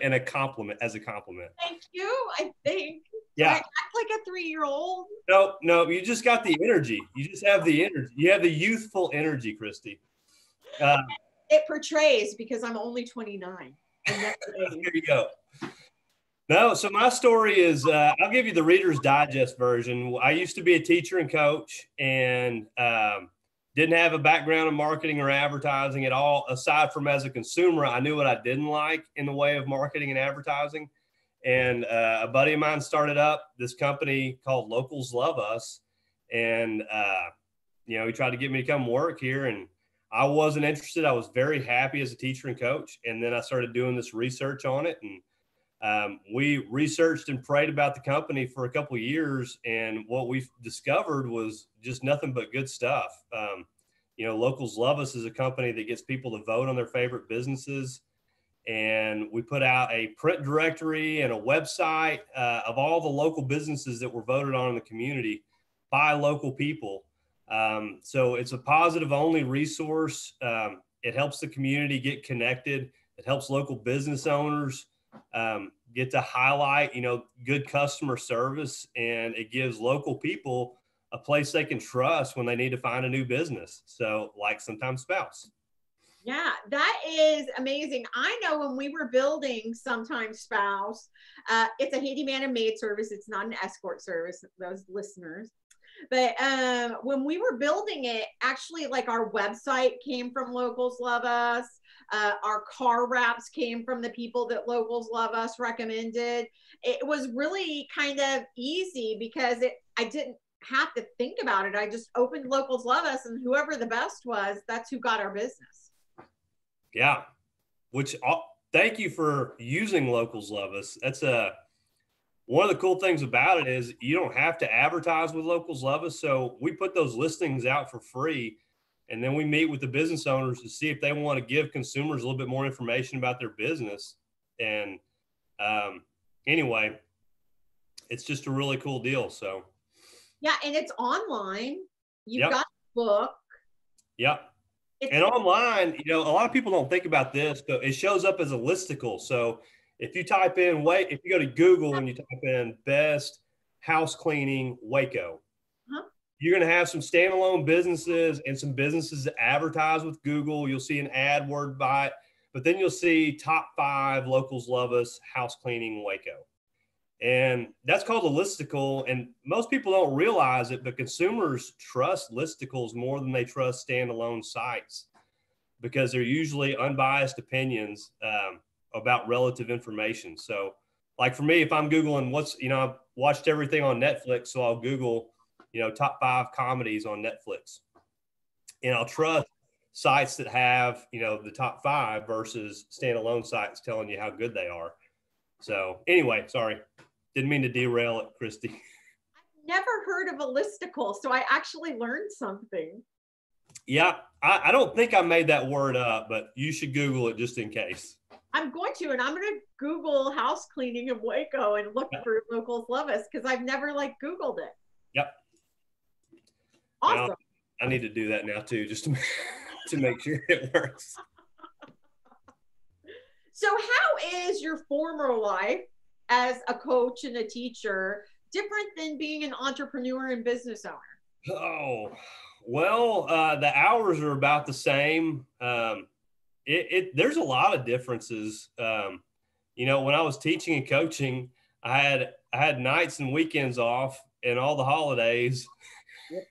and a compliment as a compliment. Thank you. I think. Yeah. Do I act like a 3-year-old? No, you just got the energy. You just have the energy. You have the youthful energy, Christy. It portrays because I'm only 29. There you go. No, so my story is, I'll give you the Reader's Digest version. I used to be a teacher and coach, and didn't have a background in marketing or advertising at all. Aside from as a consumer, I knew what I didn't like in the way of marketing and advertising. And a buddy of mine started up this company called Locals Love Us. And, he tried to get me to come work here, and I wasn't interested. I was very happy as a teacher and coach. And then I started doing this research on it, and we researched and prayed about the company for a couple of years, and what we discovered was just nothing but good stuff. Locals Love Us is a company that gets people to vote on their favorite businesses, and we put out a print directory and a website of all the local businesses that were voted on in the community by local people. So it's a positive only resource. It helps the community get connected. It helps local business owners get to highlight, good customer service, and it gives local people a place they can trust when they need to find a new business. So like sometimes Spouse. Yeah, that is amazing. I know when we were building Sometimes Spouse, it's a handyman and maid service. It's not an escort service, those listeners. But when we were building it, actually, like our website came from Locals Love Us. Our car wraps came from the people that Locals Love Us recommended. It was really kind of easy because I didn't have to think about it. I just opened Locals Love Us, and whoever the best was, that's who got our business. Yeah. Thank you for using Locals Love Us. That's one of the cool things about it is you don't have to advertise with Locals Love Us. So we put those listings out for free, and then we meet with the business owners to see if they want to give consumers a little bit more information about their business. And anyway, it's just a really cool deal. So yeah, and it's online. You've Yep. got a book. Yep. And online, a lot of people don't think about this, but it shows up as a listicle. So if you type in if you go to Google and you type in best house cleaning Waco, you're going to have some standalone businesses and some businesses that advertise with Google. You'll see an ad word by it, but then you'll see top 5 Locals Love Us house cleaning Waco. And that's called a listicle. And most people don't realize it, but consumers trust listicles more than they trust standalone sites because they're usually unbiased opinions about relative information. So like for me, if I'm Googling I've watched everything on Netflix. So I'll Google, top 5 comedies on Netflix, and I'll trust sites that have, the top 5 versus standalone sites telling you how good they are. So anyway, sorry. Didn't mean to derail it, Christy. I've never heard of a listicle, so I actually learned something. Yeah, I don't think I made that word up, but you should Google it just in case. I'm going to, and I'm going to Google house cleaning of Waco and look for Locals Love Us because I've never Googled it. Yep. Awesome. Well, I need to do that now too, just to make sure it works. So how is your former life as a coach and a teacher different than being an entrepreneur and business owner? Oh, well, the hours are about the same. There's a lot of differences. When I was teaching and coaching, I had nights and weekends off and all the holidays. Yep.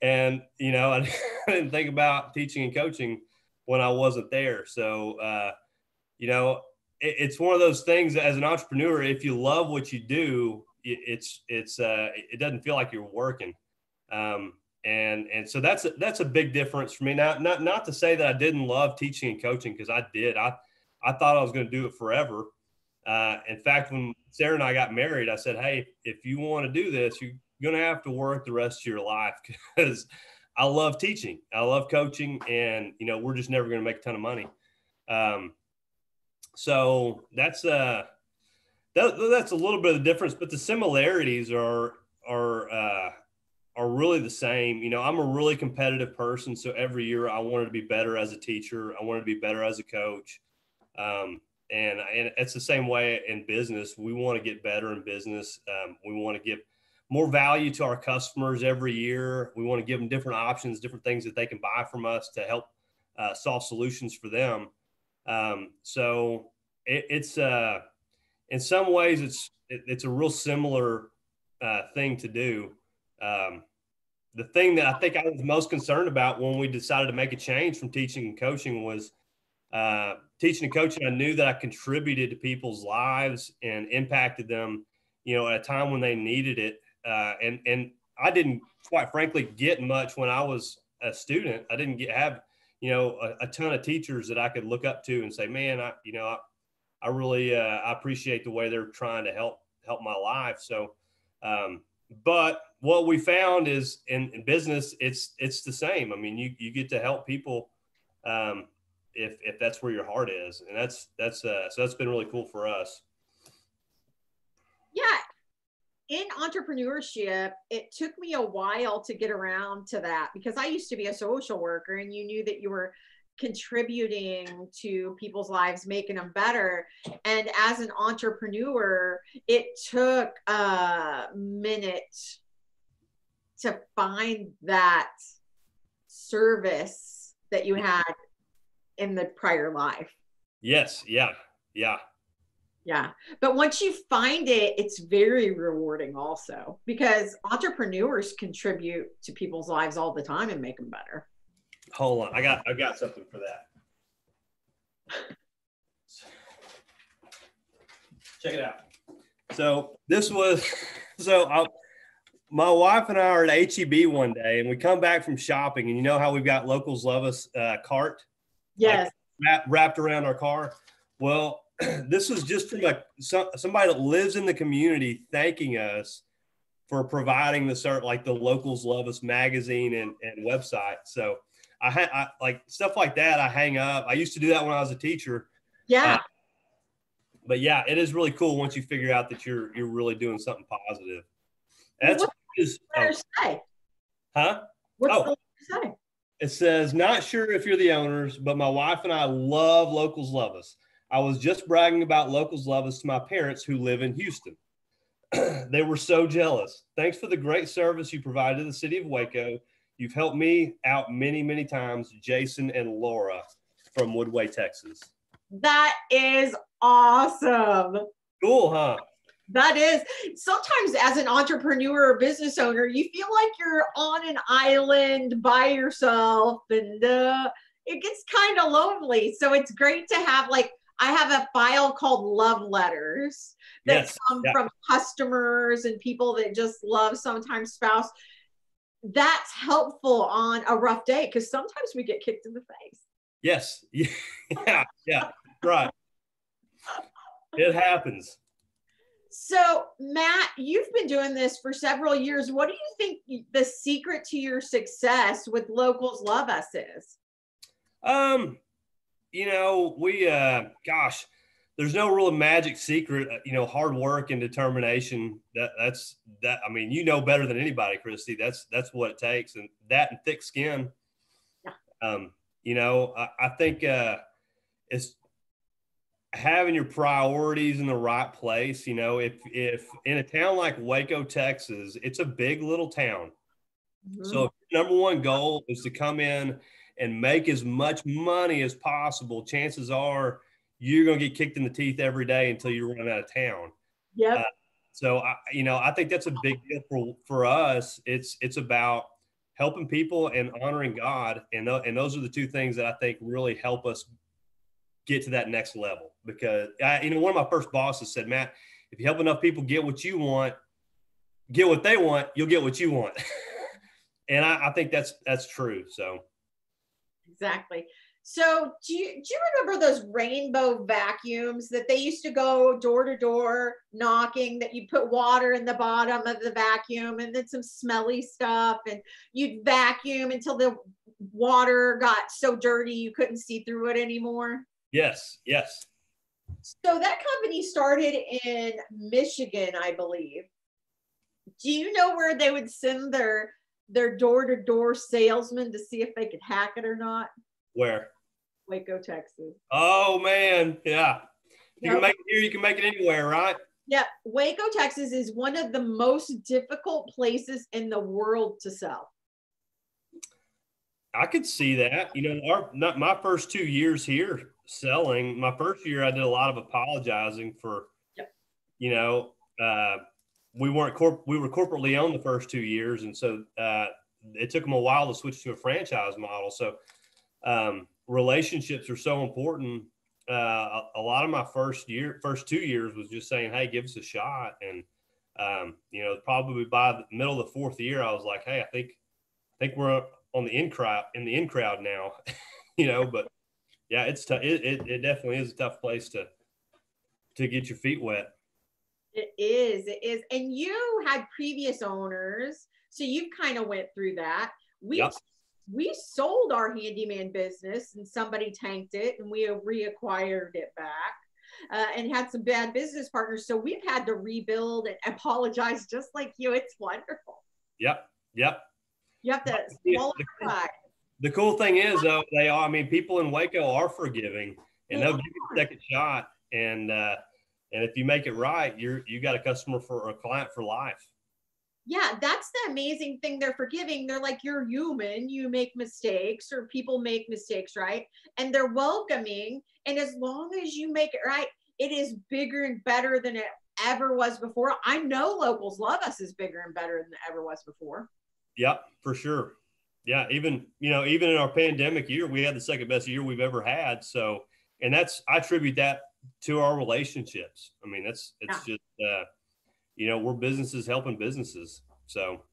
And, I didn't think about teaching and coaching when I wasn't there. So, it's one of those things as an entrepreneur, if you love what you do, it doesn't feel like you're working. And so that's a big difference for me. Now, not to say that I didn't love teaching and coaching, because I did. I thought I was going to do it forever. In fact, when Sarah and I got married, I said, hey, if you want to do this, you're going to have to work the rest of your life, because I love teaching. I love coaching, and, we're just never going to make a ton of money. So that's a little bit of the difference, but the similarities are really the same. I'm a really competitive person. So every year I wanted to be better as a teacher. I wanted to be better as a coach. And it's the same way in business. We want to get better in business. We want to give more value to our customers every year. We want to give them different options, different things that they can buy from us to help solve solutions for them. So it's in some ways it's a real similar thing to do. The thing that I think I was most concerned about when we decided to make a change from teaching and coaching was teaching and coaching. I knew that I contributed to people's lives and impacted them, at a time when they needed it. And I didn't, quite frankly, get much when I was a student. I didn't have, a ton of teachers that I could look up to and say, man, I really I appreciate the way they're trying to help my life. So, but what we found is in business, it's the same. I mean, you get to help people if that's where your heart is, and so that's been really cool for us. Yeah. In entrepreneurship, it took me a while to get around to that because I used to be a social worker, and you knew that you were contributing to people's lives, making them better. And as an entrepreneur, it took a minute to find that service that you had in the prior life. Yes. Yeah. Yeah. But once you find it, it's very rewarding also, because entrepreneurs contribute to people's lives all the time and make them better. Hold on. I got something for that. Check it out. So my wife and I are at HEB one day, and we come back from shopping, and you know how we've got Locals Love Us cart? Yes. Like, wrapped around our car. Well, this was just from somebody that lives in the community thanking us for providing the Locals Love Us magazine and website. So I like stuff like that. I hang up. I used to do that when I was a teacher. Yeah. But yeah, it is really cool once you figure out that you're really doing something positive. That's what does the letter say? Huh? What's the letter say? It says, not sure if you're the owners, but my wife and I love Locals Love Us. I was just bragging about Locals Love Us to my parents who live in Houston. They were so jealous. Thanks for the great service you provide to the city of Waco. You've helped me out many, many times. Jason and Laura from Woodway, Texas. That is awesome. Cool, huh? That is. Sometimes as an entrepreneur or business owner, you feel like you're on an island by yourself, and it gets kind of lonely. So it's great to have, I have a file called love letters that come from customers and people that just love sometimes spouse. That's helpful on a rough day, because sometimes we get kicked in the face. Yes. Yeah. Right. It happens. So, Matt, you've been doing this for several years. What do you think the secret to your success with Locals Love Us is? There's no real magic secret. Hard work and determination. That's I mean, better than anybody, Christy. That's what it takes, and that and thick skin. Yeah. I think it's having your priorities in the right place. If in a town like Waco, Texas, it's a big little town. Mm-hmm. So if your number one goal is to come in and make as much money as possible, chances are you're going to get kicked in the teeth every day until you run out of town. Yeah. So I think that's a big deal for us. It's about helping people and honoring God. And those are the two things that I think really help us get to that next level. Because one of my first bosses said, Matt, if you help enough people get what you want, get what they want, you'll get what you want. And I think that's true. So. Exactly. So do you remember those rainbow vacuums that they used to go door to door knocking, that you put water in the bottom of the vacuum and then some smelly stuff, and you'd vacuum until the water got so dirty you couldn't see through it anymore? Yes. So that company started in Michigan, I believe. Do you know where they would send their door-to-door salesmen to see if they could hack it or not? Where? Waco, Texas. Oh man, yeah. You can make it here, you can make it anywhere, right? Yeah, Waco, Texas is one of the most difficult places in the world to sell. I could see that. Not my first 2 years here selling. My first year, I did a lot of apologizing for, Yep. We were corporately owned the first 2 years, and so it took them a while to switch to a franchise model. So relationships are so important. A lot of my first 2 years was just saying, "Hey, give us a shot." And probably by the middle of the fourth year, I was like, "Hey, I think we're on the in crowd now." But yeah, it's tough. It definitely is a tough place to get your feet wet. It is. And you had previous owners, so you kind of went through that. Yep. We sold our handyman business and somebody tanked it, and we reacquired it back and had some bad business partners. So we've had to rebuild and apologize just like you. It's wonderful. Yep. You have to swallow pride. The cool thing is, though, people in Waco are forgiving, and they'll give you a second shot. And if you make it right, you got a customer for a client for life. Yeah, that's the amazing thing. They're forgiving. They're like, you're human. You make mistakes, or people make mistakes, right? And they're welcoming. And as long as you make it right, it is bigger and better than it ever was before. I know locals love us as bigger and better than it ever was before. Yep, for sure. Yeah, even in our pandemic year, we had the second best year we've ever had. So, and I attribute that to our relationships. I mean, it's just we're businesses helping businesses. So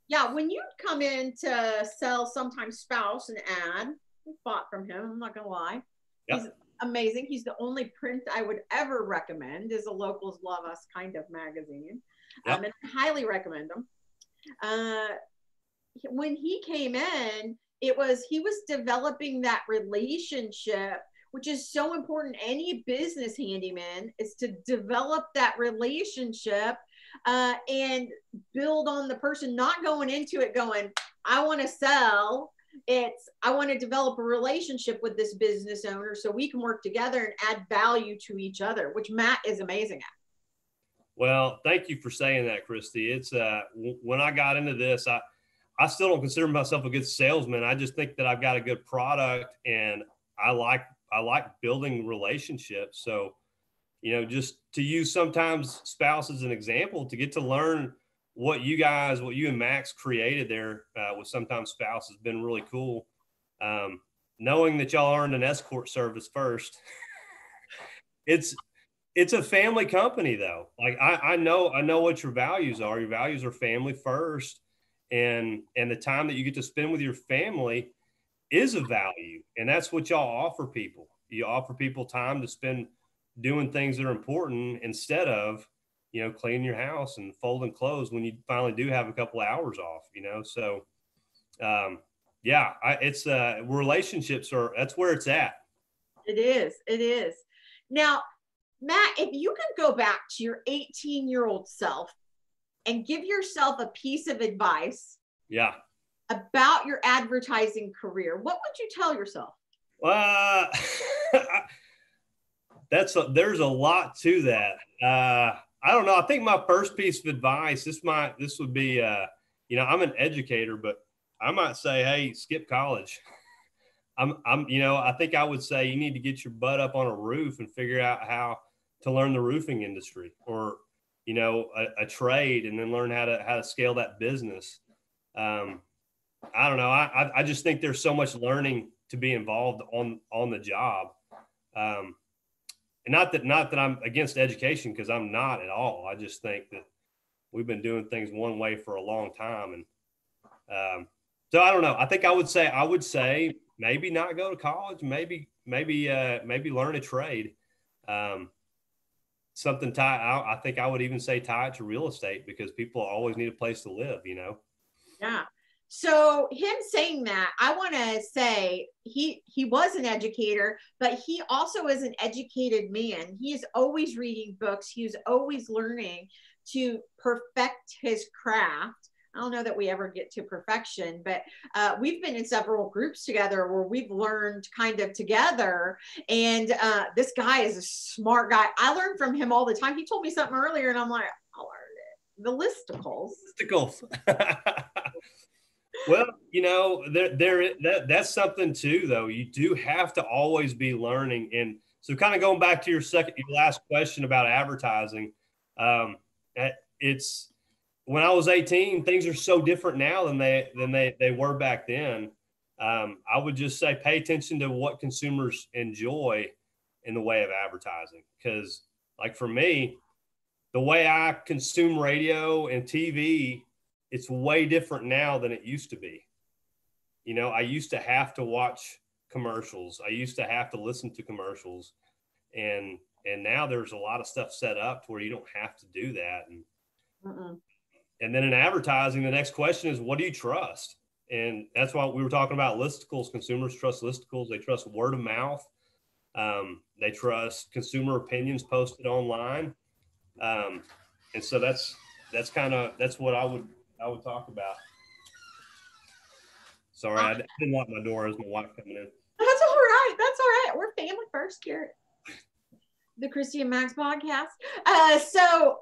yeah, when you come in to sell sometimes spouse an ad, we bought from him, I'm not gonna lie. Yep. He's amazing. He's the only print I would ever recommend is a Locals Love Us kind of magazine. Yep. And I highly recommend them. When he came in, he was developing that relationship, which is so important. Any business handyman is to develop that relationship and build on the person, not going into it going, I want to sell. I want to develop a relationship with this business owner so we can work together and add value to each other, which Matt is amazing at. Well, thank you for saying that, Christy. It's when I got into this, I still don't consider myself a good salesman. I just think that I've got a good product, and I like building relationships. So, just to use sometimes spouse as an example, to get to learn what you and Max created there with sometimes spouse has been really cool. Knowing that y'all earned an escort service first, it's a family company though. Like I know what your values are. Your values are family first, and the time that you get to spend with your family is a value. And that's what y'all offer people. You offer people time to spend doing things that are important instead of, cleaning your house and folding clothes when you finally do have a couple of hours off, So, it's relationships that's where it's at. It is. Now, Matt, if you could go back to your 18-year-old self and give yourself a piece of advice. Yeah. About your advertising career, what would you tell yourself? There's a lot to that. I don't know. I think my first piece of advice, this would be, I'm an educator, but I might say, hey, skip college. I think I would say you need to get your butt up on a roof and figure out how to learn the roofing industry, or, a trade, and then learn how to scale that business. I don't know. I just think there's so much learning to be involved on the job. And not that I'm against education, because I'm not at all. I just think that we've been doing things one way for a long time. And so I don't know. I think I would say maybe not go to college, maybe learn a trade. Something I think I would even say tie it to real estate, because people always need a place to live, Yeah. So him saying that, I want to say he was an educator, but he also is an educated man. He is always reading books. He is always learning to perfect his craft, I don't know that we ever get to perfection, but we've been in several groups together where we've learned kind of together. And this guy is a smart guy. I learn from him all the time. He told me something earlier and I'm like, I learned it. The listicles. Listicles. Well, you know, that's something too, though. You do have to always be learning. And so kind of going back to your last question about advertising, it's when I was 18, things are so different now than they were back then. I would just say pay attention to what consumers enjoy in the way of advertising. Because like for me, the way I consume radio and TV, it's way different now than it used to be. You know, I used to have to watch commercials. I used to have to listen to commercials. And now there's a lot of stuff set up to where you don't have to do that. And then in advertising, the next question is, what do you trust? And that's why we were talking about listicles. Consumers trust listicles. They trust word of mouth. They trust consumer opinions posted online. And so that's what I would talk about. Sorry, I didn't lock my door as my wife coming in. That's all right. That's all right. We're family first here. The Christy and Max podcast. So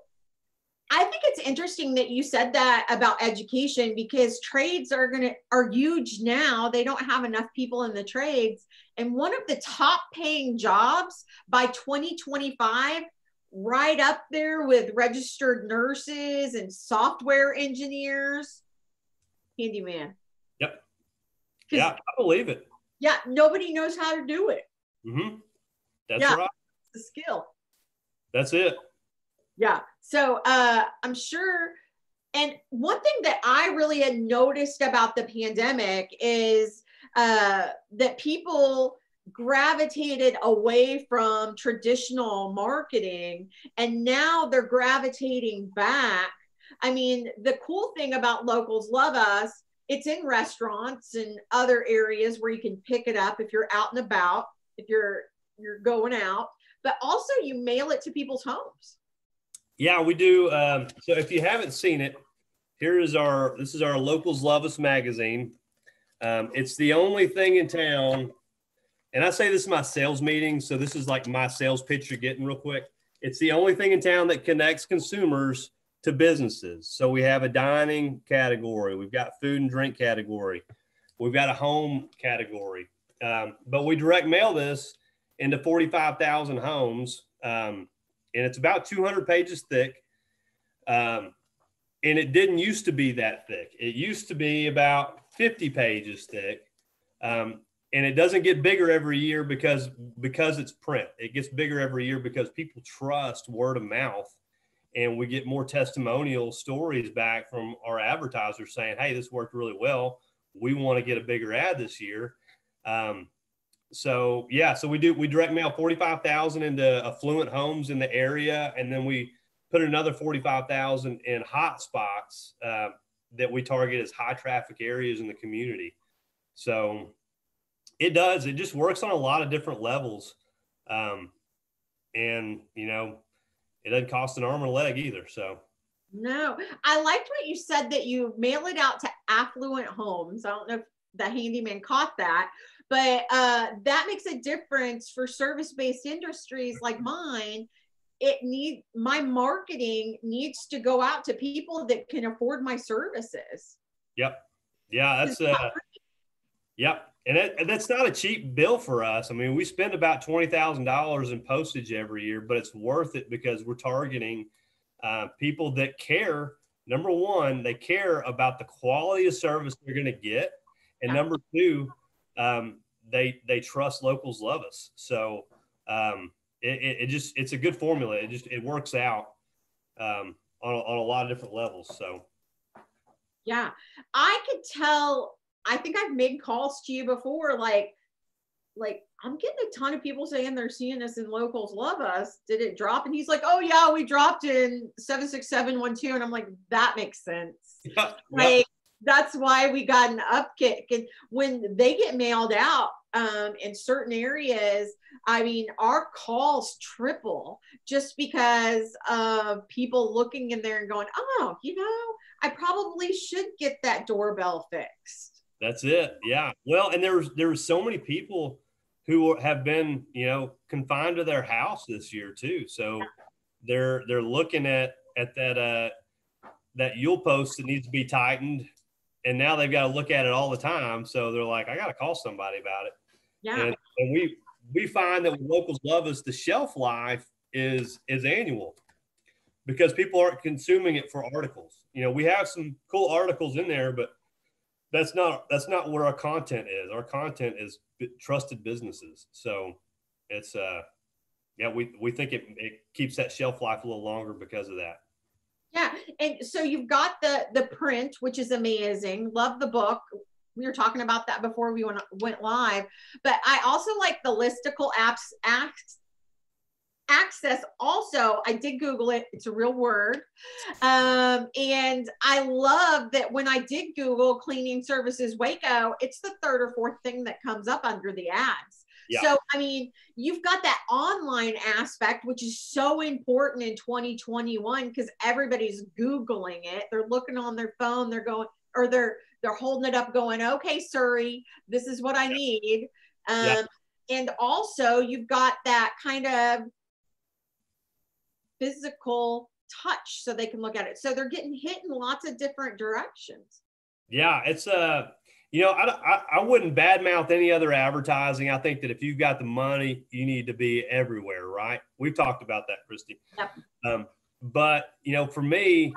I think it's interesting that you said that about education, because trades are huge now. They don't have enough people in the trades. And one of the top paying jobs by 2025, right up there with registered nurses and software engineers, handyman. Yep. Yeah, I believe it. Yeah, nobody knows how to do it. Mm-hmm. That's right. It's the skill. That's it. Yeah. So I'm sure. And one thing that I really had noticed about the pandemic is that people gravitated away from traditional marketing, and now they're gravitating back. I mean, the cool thing about Locals Love Us, it's in restaurants and other areas where you can pick it up if you're out and about, if you're going out, but also you mail it to people's homes. Yeah, we do. So if you haven't seen it, this is our Locals Love Us magazine. It's the only thing in town. And I say this in my sales meeting, so this is like my sales pitch you're getting real quick. It's the only thing in town that connects consumers to businesses. So we have a dining category. We've got food and drink category. We've got a home category. But we direct mail this into 45,000 homes. And it's about 200 pages thick. And it didn't used to be that thick. It used to be about 50 pages thick. And it doesn't get bigger every year because it's print. It gets bigger every year because people trust word of mouth, and we get more testimonial stories back from our advertisers saying, hey, this worked really well. We want to get a bigger ad this year. So we direct mail 45,000 into affluent homes in the area. And then we put another 45,000 in hot spots that we target as high traffic areas in the community. So it just works on a lot of different levels. And, you know, it doesn't cost an arm and a leg either. So. No, I liked what you said, that you mail it out to affluent homes. I don't know if the handyman caught that, but that makes a difference for service-based industries like mine. My marketing needs to go out to people that can afford my services. Yep. Yeah, that's yep. And that's not a cheap bill for us. I mean, we spend about $20,000 in postage every year, but it's worth it because we're targeting people that care. Number one, they care about the quality of service they're going to get. And number two, they trust Locals Love Us. So it's a good formula. It works out on a lot of different levels. So. Yeah, I could tell. I think I've made calls to you before, like I'm getting a ton of people saying they're seeing us in Locals Love Us. Did it drop? And he's like, oh yeah, we dropped in 76712. And I'm like, that makes sense. Yeah, like That's why we got an upkick. And when they get mailed out in certain areas, I mean, our calls triple just because of people looking in there and going, oh, I probably should get that doorbell fixed. That's it. Yeah. Well, and there's so many people who have been, confined to their house this year too. So they're looking at that Yule post that needs to be tightened, and now they've got to look at it all the time. So they're like, I got to call somebody about it. Yeah. And we find that when locals love us, the shelf life is annual because people aren't consuming it for articles. We have some cool articles in there, but that's not what our content is. Our content is trusted businesses. So it's we think it keeps that shelf life a little longer because of that. Yeah. And so you've got the print, which is amazing. Love the book. We were talking about that before we went live, but I also like the listicle access. Also, I did Google it. It's a real word. And I love that when I did Google cleaning services Waco, it's the third or fourth thing that comes up under the ads. Yeah. So, I mean, you've got that online aspect, which is so important in 2021 because everybody's Googling it. They're looking on their phone. They're going, or they're holding it up going, okay, Surrey, this is what I need. And also you've got that kind of physical touch so they can look at it. So they're getting hit in lots of different directions. Yeah, it's I wouldn't badmouth any other advertising. I think that if you've got the money, you need to be everywhere, right? We've talked about that, Christy. Yep. But for me,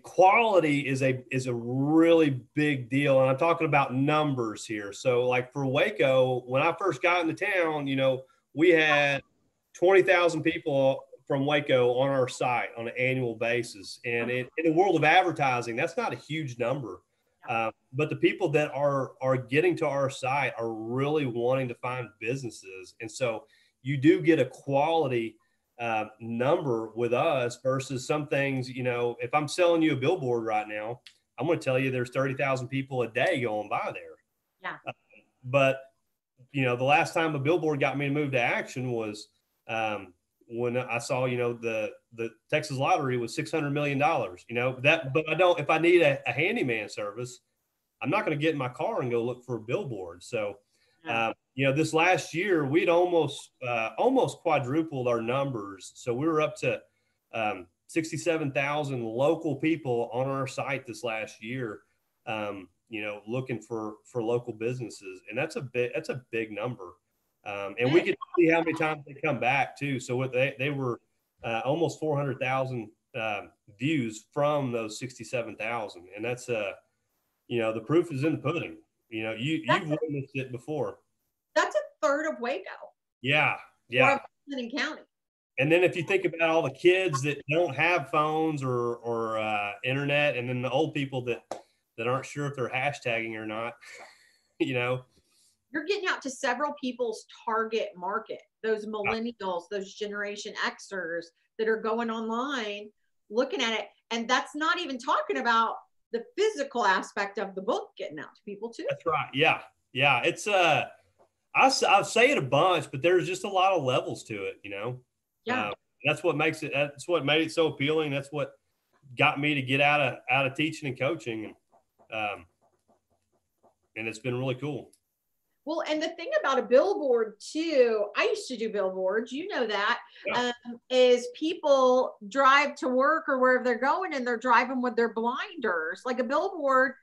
quality is a really big deal, and I'm talking about numbers here. So, like for Waco, when I first got into town, we had 20,000 people from Waco on our site on an annual basis, and in the world of advertising, that's not a huge number. But the people that are getting to our site are really wanting to find businesses. And so you do get a quality number with us versus some things, if I'm selling you a billboard right now, I'm going to tell you there's 30,000 people a day going by there. Yeah. But, the last time a billboard got me to move to action was when I saw, the Texas lottery was $600 million, but if I need a handyman service, I'm not going to get in my car and go look for a billboard. So, this last year we'd almost quadrupled our numbers. So we were up to 67,000 local people on our site this last year, looking for local businesses. And that's a big number. And we could see how many times they come back too. So they were almost 400,000 views from those 67,000, and that's the proof is in the pudding. You've witnessed it before. That's a third of Waco. Yeah. Or Clinton County. And then if you think about all the kids that don't have phones or internet, and then the old people that aren't sure if they're hashtagging or not, You're getting out to several people's target market, those millennials, those Generation Xers that are going online, looking at it. And that's not even talking about the physical aspect of the book getting out to people too. That's right. Yeah. Yeah. It's, I say it a bunch, but there's just a lot of levels to it, Yeah. That's what made it so appealing. That's what got me to get out of teaching and coaching. And it's been really cool. Well, and the thing about a billboard too, I used to do billboards, that, is people drive to work or wherever they're going and they're driving with their blinders. Like a billboard,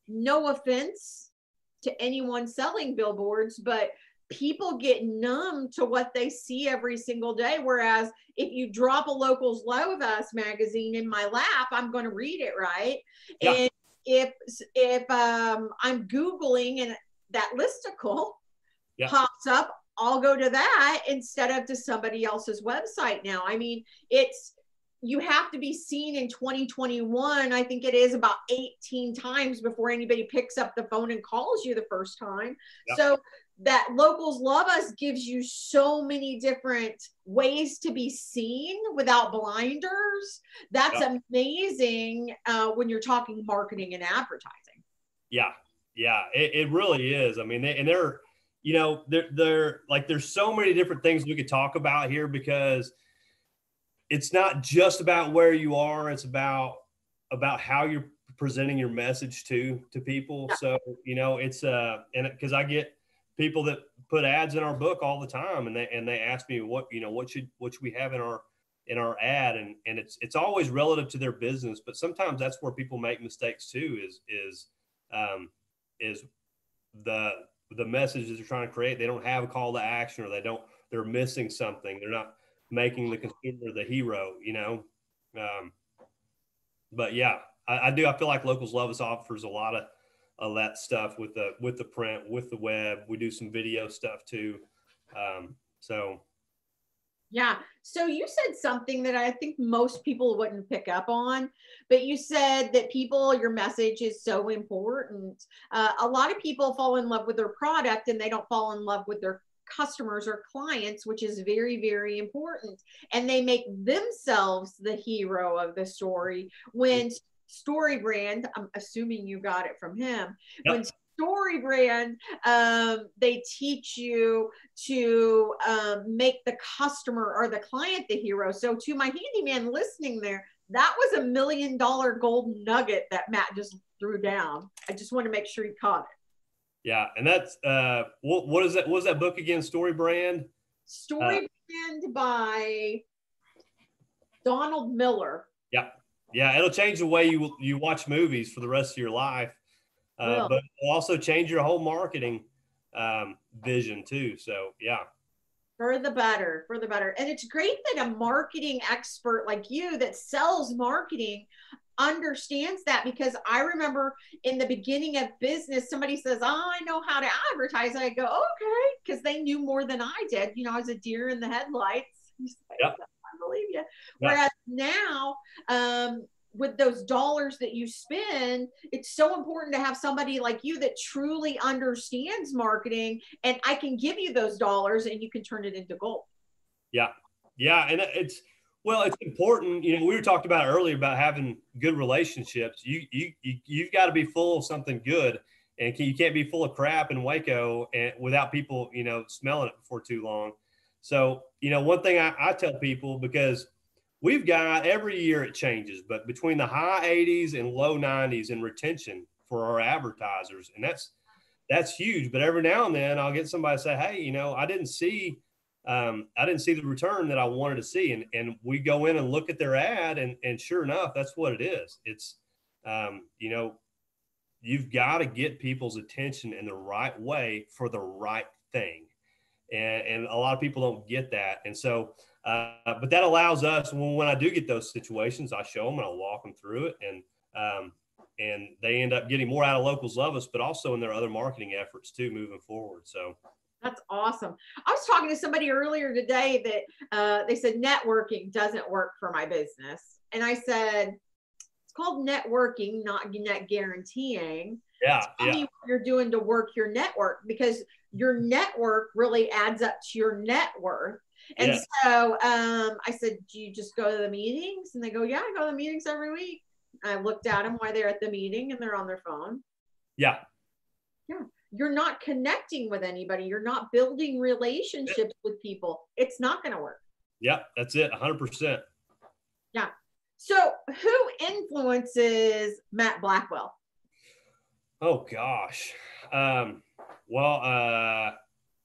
no offense to anyone selling billboards, but people get numb to what they see every single day. Whereas if you drop a Locals Love Us magazine in my lap, I'm going to read it, right? Yeah. And if I'm Googling and that listicle pops up, I'll go to that instead of to somebody else's website now. I mean, you have to be seen in 2021. I think it is about 18 times before anybody picks up the phone and calls you the first time. Yep. So that Locals Love Us gives you so many different ways to be seen without blinders. That's amazing when you're talking marketing and advertising. Yeah. Yeah. It really is. I mean, they're, you know, they're like, there's so many different things we could talk about here because it's not just about where you are. It's about how you're presenting your message to people. Yeah. So, you know, it's, and because I get people that put ads in our book all the time and they ask me what, you know, what should we have in our ad. And it's always relative to their business, but sometimes that's where people make mistakes too, um, is the message that they're trying to create. They don't have a call to action, or they're missing something. They're not making the consumer the hero, you know? Um, but yeah, I do. I feel like Locals Love Us offers a lot of that stuff with the print, with the web. We do some video stuff too. So Yeah. So you said something that I think most people wouldn't pick up on, but you said that your message is so important. A lot of people fall in love with their product and they don't fall in love with their customers or clients, which is very, very important. And they make themselves the hero of the story when Story Brand, I'm assuming you got it from him, yep. when Story Brand, they teach you to make the customer or the client the hero. So to my handyman listening there, that was $1 million golden nugget that Matt just threw down. I just want to make sure he caught it. Yeah, and that's what is that? What was that book again? Story Brand. Story Brand by Donald Miller. Yeah, yeah, it'll change the way you watch movies for the rest of your life, but it'll also change your whole marketing vision too. So yeah. For the better, for the better. And it's great that a marketing expert like you that sells marketing understands that, because I remember in the beginning of business, somebody says, oh, I know how to advertise. I go, okay, because they knew more than I did. You know, I was a deer in the headlights. Yep. I believe you. Yep. Whereas now, with those dollars that you spend, it's so important to have somebody like you that truly understands marketing, and I can give you those dollars and you can turn it into gold. Yeah. Yeah. And it's important. You know, we were talking about earlier about having good relationships. You've got to be full of something good, and you can't be full of crap in Waco and without people, you know, smelling it before too long. So, you know, one thing I tell people, because we've got every year it changes, but between the high 80s and low 90s in retention for our advertisers, and that's huge. But every now and then I'll get somebody say, hey, you know, I didn't see the return that I wanted to see. And we go in and look at their ad, and sure enough, that's what it is. It's, you know, you've got to get people's attention in the right way for the right thing. And a lot of people don't get that. And so, but that allows us, when I do get those situations, I show them and I'll walk them through it. And they end up getting more out of Locals Love Us, but also in their other marketing efforts too, moving forward. So that's awesome. I was talking to somebody earlier today that they said networking doesn't work for my business. And I said, it's called networking, not net guaranteeing. Yeah. Tell me what you're doing to work your network, because your network really adds up to your net worth. And so I said, do you just go to the meetings? And they go, yeah, I go to the meetings every week. I looked at them while they're at the meeting and they're on their phone. Yeah. Yeah. You're not connecting with anybody. You're not building relationships with people. It's not going to work. Yeah, that's it. 100%. Yeah. So who influences Matt Blackwell? Oh gosh.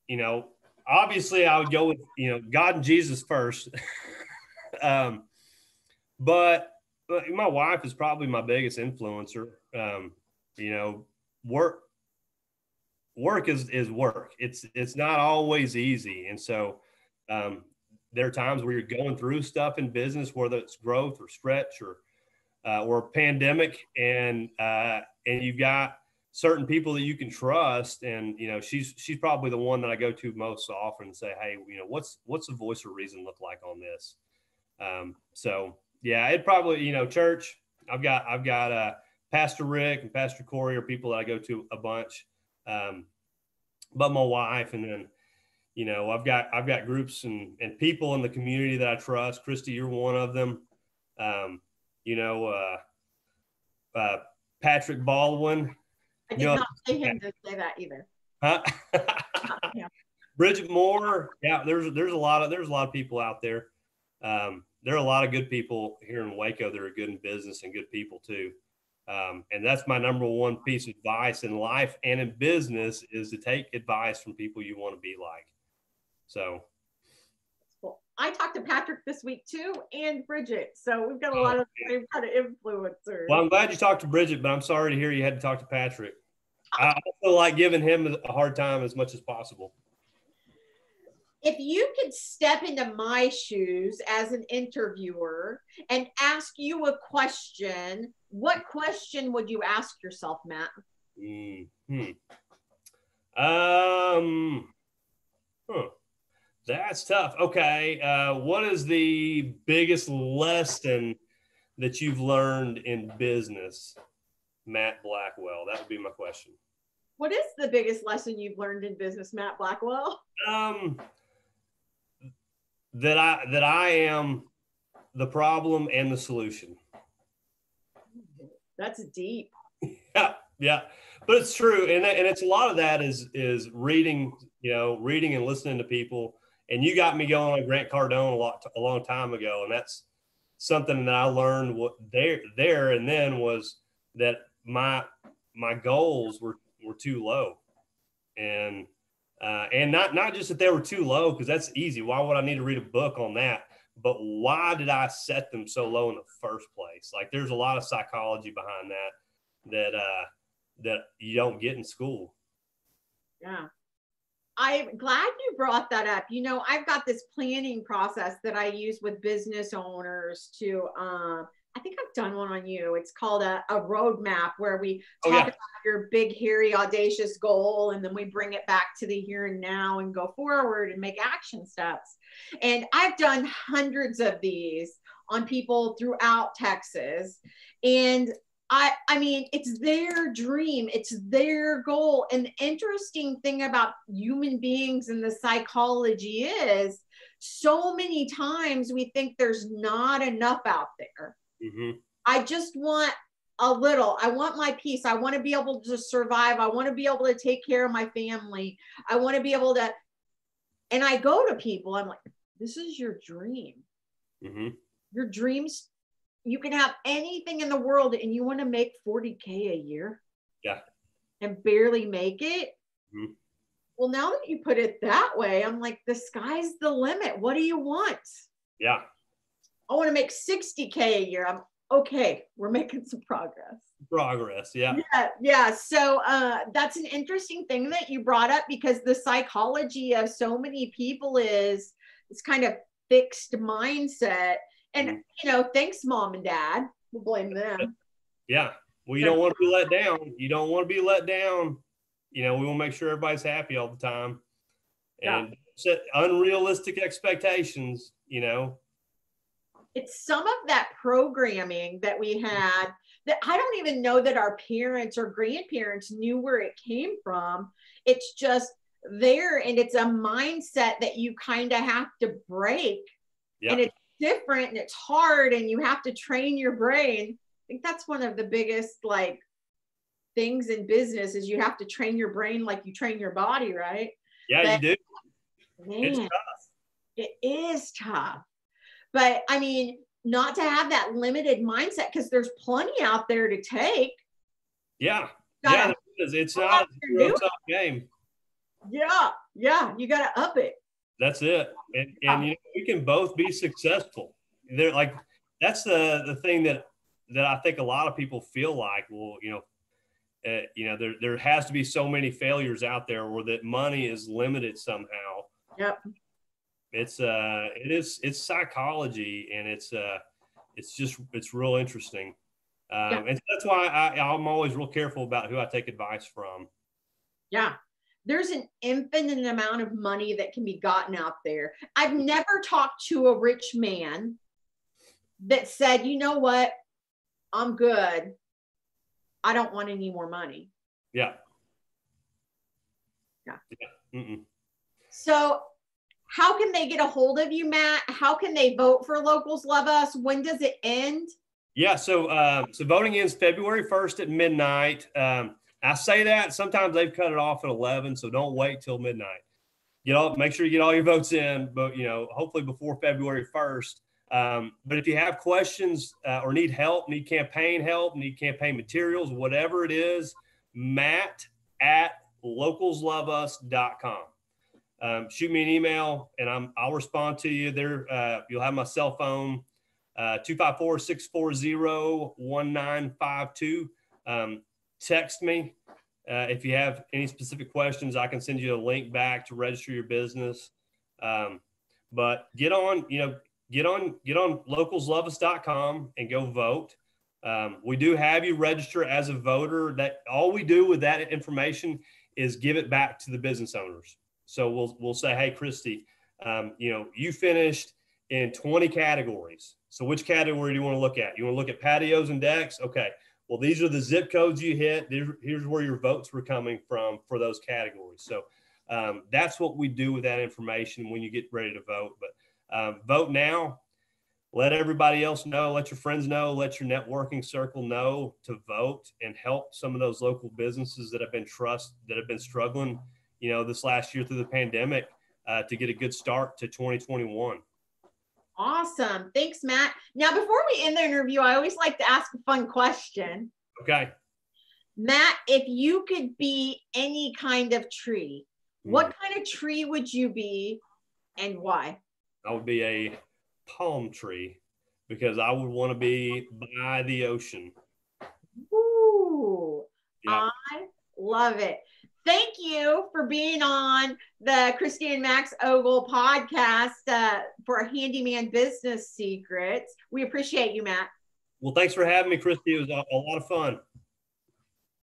You know, obviously I would go with, you know, God and Jesus first. But my wife is probably my biggest influencer. You know, work is work. It's not always easy. And so, there are times where you're going through stuff in business, whether it's growth or stretch or pandemic, and you've got certain people that you can trust. And, you know, she's probably the one that I go to most often and say, hey, you know, what's the voice of reason look like on this? So yeah, it probably, you know, church, I've got Pastor Rick and Pastor Corey are people that I go to a bunch. But my wife, and then, you know, I've got groups and people in the community that I trust. Christy, you're one of them. You know, Patrick Baldwin. I did not pay him to say that either. Huh? Bridget Moore. Yeah, there's a lot of people out there. There are a lot of good people here in Waco that are good in business and good people too. And that's my number one piece of advice in life and in business is to take advice from people you want to be like. So. Cool. I talked to Patrick this week too, and Bridget. So we've got a lot of the same kind of influencers. Well, I'm glad you talked to Bridget, but I'm sorry to hear you had to talk to Patrick. I also like giving him a hard time as much as possible. If you could step into my shoes as an interviewer and ask you a question, what question would you ask yourself, Matt? That's tough. Okay. What is the biggest lesson that you've learned in business, Matt Blackwell? That would be my question. What is the biggest lesson you've learned in business, Matt Blackwell? That I am the problem and the solution. That's deep. Yeah, but it's true, and it's a lot of that is reading, reading and listening to people. And you got me going on Grant Cardone a long time ago, and that's something that I learned there and then was that my goals were too low, and not just that they were too low, because that's easy. Why would I need to read a book on that? But why did I set them so low in the first place? Like, there's a lot of psychology behind that you don't get in school. Yeah. I'm glad you brought that up. I've got this planning process that I use with business owners to, I think I've done one on you. It's called a roadmap, where we talk about your big, hairy, audacious goal, and then we bring it back to the here and now and go forward and make action steps. And I've done hundreds of these on people throughout Texas. And I mean, it's their dream. It's their goal. And the interesting thing about human beings and the psychology is so many times we think there's not enough out there. Mm-hmm. I just want a little. I want my piece. I want to be able to survive. I want to be able to take care of my family. I want to be able to, and I go to people, I'm like, this is your dream. Mm-hmm. Your dreams, you can have anything in the world and you want to make 40K a year. Yeah. And barely make it. Mm-hmm. Well, now that you put it that way, I'm like, the sky's the limit. What do you want? Yeah. I want to make 60K a year. I'm okay. We're making some progress. Yeah. Yeah. So that's an interesting thing that you brought up, because the psychology of so many people is this kind of fixed mindset. And, thanks, mom and dad. We'll blame them. Yeah. Well, you don't want to be let down. You don't want to be let down. We want to make sure everybody's happy all the time. And set unrealistic expectations, It's some of that programming that we had that I don't even know that our parents or grandparents knew where it came from. It's just there, and it's a mindset that you kind of have to break. Yeah. And it's different and it's hard, and you have to train your brain. I think that's one of the biggest things in business is you have to train your brain like you train your body, right? Yeah, you do. Man, it's tough. It is tough. But I mean, not to have that limited mindset, because there's plenty out there to take. Yeah. Yeah, it's not a tough game. Yeah. You got to up it. That's it. And we can both be successful. That's the thing that I think a lot of people feel like, well, there has to be so many failures out there, or that money is limited somehow. Yep. It's psychology, and it's real interesting. And that's why I'm always real careful about who I take advice from. Yeah. There's an infinite amount of money that can be gotten out there. I've never talked to a rich man that said, you know what? I'm good. I don't want any more money. Yeah. Mm-mm. So how can they get a hold of you, Matt? How can they vote for Locals Love Us? When does it end? Yeah. So voting ends February 1st at midnight. I say that sometimes they've cut it off at 11, so don't wait till midnight. Make sure you get all your votes in, but hopefully before February 1st. But if you have questions or need help, need campaign materials, whatever it is, Matt@localsloveus.com. Shoot me an email and I'll respond to you there. You'll have my cell phone, 254-640-1952. Text me. If you have any specific questions, I can send you a link back to register your business. But get on localsloveus.com and go vote. We do have you register as a voter. That all we do with that information is give it back to the business owners. So we'll say, hey, Christy, you finished in 20 categories. So which category do you want to look at? You want to look at patios and decks? Okay. Well, these are the zip codes you hit. Here's where your votes were coming from for those categories. So that's what we do with that information when you get ready to vote. But vote now. Let everybody else know. Let your friends know. Let your networking circle know to vote and help some of those local businesses that have been struggling, this last year through the pandemic to get a good start to 2021. Awesome. Thanks, Matt. Now, before we end the interview, I always like to ask a fun question. Okay. Matt, if you could be any kind of tree, what kind of tree would you be and why? I would be a palm tree because I would want to be by the ocean. Ooh, yep. I love it. Thank you for being on the Christy and Max Ogle podcast for Handyman Business Secrets. We appreciate you, Matt. Well, thanks for having me, Christy. It was a lot of fun.